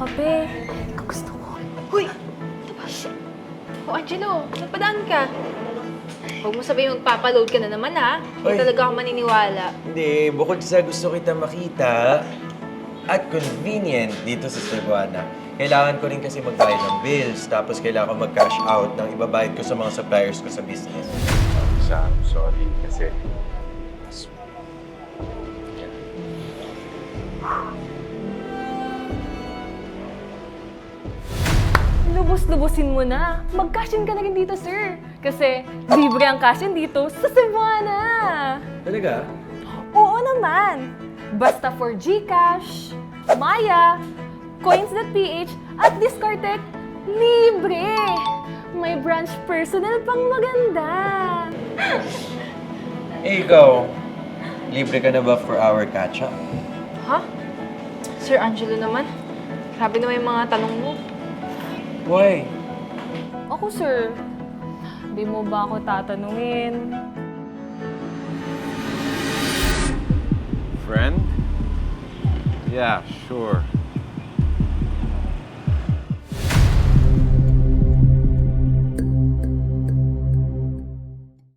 kape. Gusto ko. Hoy! Oh, Angelo, napadaan ka. Huwag mo sabihin magpapaload ka na naman, ha? Hindi Hoy. talaga ako maniniwala. Hindi, bukod sa gusto kita makita at convenient dito sa Cebuana, kailangan ko rin kasi magbayad ng bills, tapos kailangan ko mag-cash out ng ibabayad ko sa mga suppliers ko sa business. Sam, sorry kasi Lubos-lubosin mo na. Mag-cash-in ka na rin dito, sir. Kasi libre ang cash-in dito sa Cebuana. Talaga? Oo naman. Basta for GCash, Maya, Coins.ph at Discardtech, libre. May branch personnel pang maganda. Eh, ikaw, libre ka na ba for our catch-up? Ha? Sir Angelo naman? Grabe naman yung mga tanong mo. Why? Ako, sir. Di mo ba ako tatanungin? friend? Yeah, sure.